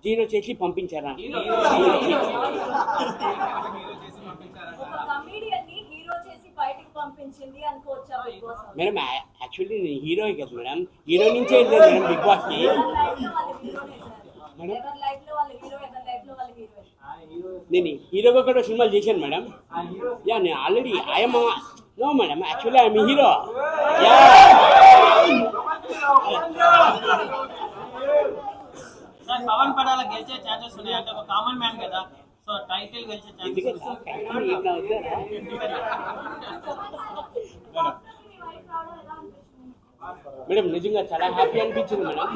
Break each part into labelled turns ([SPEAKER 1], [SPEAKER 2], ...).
[SPEAKER 1] Zero చేసి పంపించారా? Madam actually నేను హీరో కదా మేడం, హీరో నుంచే వెళ్ళలేదు మేడం బిగ్ బాస్ కి. నేను హీరోగా కూడా సినిమాలు చేశాను మేడం. యా నేను already I'm no madam, actually I'm hero. Yeah
[SPEAKER 2] Pawan Padala గెలిచే ఛాన్సెస్ ఉన్నాయి అంటే ఒక కామన్ మ్యాన్ కదా, సో టైటిల్ గెలిచే ఛాన్సెస్.
[SPEAKER 1] మేడం నిజంగా చాలా హ్యాపీ అనిపించింది మేడం.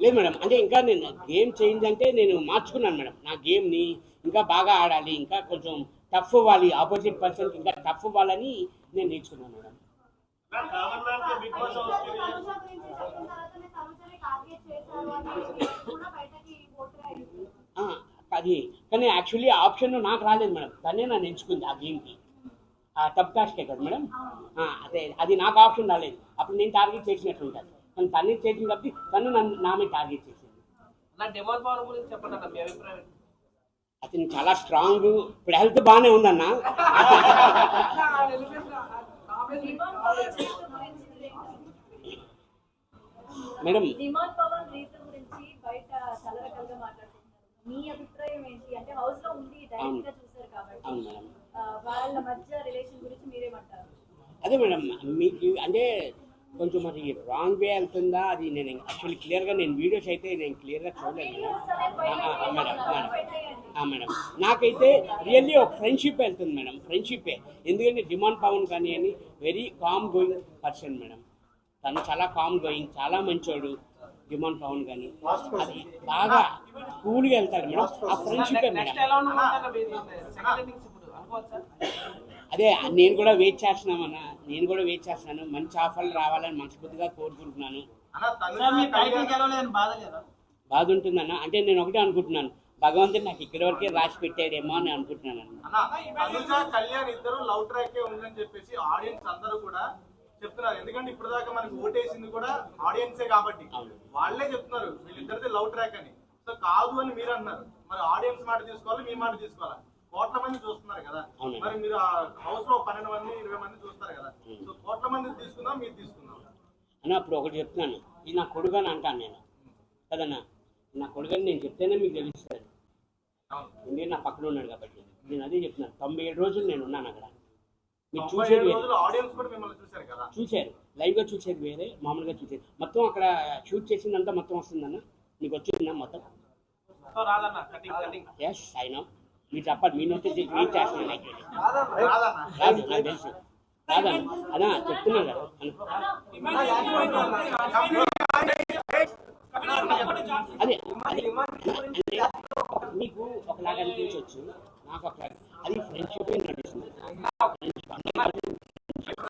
[SPEAKER 1] లేదు మేడం, అంటే ఇంకా నేను గేమ్ చేంజ్ అంటే నేను మార్చుకున్నాను మేడం. నా గేమ్ని ఇంకా బాగా ఆడాలి, ఇంకా కొంచెం టఫ్ ఇవ్వాలి, ఆపోజిట్ పర్సన్కి ఇంకా టఫ్ ఇవ్వాలని నేను నేర్చుకున్నాను మేడం. అది కానీ యాక్చువల్లీ ఆప్షన్ నాకు రాలేదు మేడం, తనే నన్ను ఎంచుకుంది ఆ గేమ్కి. టఫ్ టాస్కే కదా మేడం, అదే అది నాకు ఆప్షన్ రాలేదు. అప్పుడు నేను టార్గెట్ చేసినట్టు ఉంటుంది, కానీ తనే చేసింది కాబట్టి తను నన్ను నా మీద టార్గెట్ చేసింది. అతను చాలా స్ట్రాంగ్, ఇప్పుడు హెల్త్ బాగానే ఉందన్న. మేడం
[SPEAKER 3] మీ అభిప్రాయం ఏంటి అంటే హౌస్ లో ఉంది డైరెక్ట్ గా చూసారు కాబట్టి వాళ్ళ మధ్య రిలేషన్ గురించి మీరేమంటారు?
[SPEAKER 1] అదే మేడం, మీకు అంటే కొంచెం మరి రాంగ్ వే వెళ్తుందా అది నేను యాక్చువల్లీ క్లియర్గా నేను వీడియోస్ అయితే నేను క్లియర్గా చూడలేదు మేడం. మేడం నాకైతే రియల్లీ ఒక ఫ్రెండ్షిప్ వెళ్తుంది మేడం, ఫ్రెండ్షిప్పే. ఎందుకంటే డిమాండ్ పవన్ కానీ అని very calm going person madam. తను చాలా కామ్ గోయింగ్, చాలా మంచోడు డిమాండ్ పవన్ కానీ. అది బాగా కూల్గా వెళ్తాడు మేడం, ఆ ఫ్రెండ్షిప్ మేడం. అదే నేను కూడా వెయిట్ చేస్తున్నామన్నా, నేను కూడా వెయిట్ చేస్తున్నాను. మంచి ఆఫర్లు రావాలని మనస్ఫూర్తిగా కోరుకుంటున్నాను. బాధ ఉంటుందన్న అంటే నేను ఒకటే అనుకుంటున్నాను, భగవంతుడు నాకు ఇక్కడి వరకే రాసి పెట్టాడేమో అని అనుకుంటున్నాను.
[SPEAKER 4] చెప్తున్నారు ఎందుకంటే ఇప్పుడు దాకా మనకి ఓటేసింది కూడా ఆడియన్సే కాబట్టి వాళ్ళే చెప్తున్నారు వీళ్ళిద్దరిది లవ్ ట్రాక్ అని. సో కాదు అని మీరు అంటున్నారు, మరి ఆడియన్స్ మాట తీసుకోవాలి, మీ మాట తీసుకోవాలి. కోట్ల మంది చూస్తున్నారు కదా, మరి మీరు హౌస్ లో 12 మంది 20 మంది చూస్తారు కదా, సో కోట్ల మంది తీసుకుందాం, మీరు తీసుకుందాం
[SPEAKER 1] అన్న. అప్పుడు ఒకటి చెప్తున్నాను, ఇది నా కొడుకు అని అంటాను నేను కదన్నా, నా కొడుకు అని నేను చెప్తేనే మీకు తెలుస్తుంది. ఎందుకంటే నా పక్కన ఉన్నాడు కాబట్టి నేను అదే చెప్తున్నాను. 97 రోజులు నేను ఉన్నాను అక్కడ. మీరు చూసేది చూశారు, లైవ్గా చూసేది వేరే, మామూలుగా చూసేది మొత్తం అక్కడ షూట్ చేసిందంతా మొత్తం వస్తుందన్న. మీకు వచ్చిందా మొత్తం? ఎస్ అయినా మీరు చెప్పాలి, మీ నోటి రీచ్ చేస్తున్నాను. రాదు నాకు తెలుసు, రాదన్న అదా చెప్తున్నా కదా. అదే మీకు ఒకలాగా అనిపించవచ్చు, నాకు ఒకలాగా. అది ఫ్రెండ్షిప్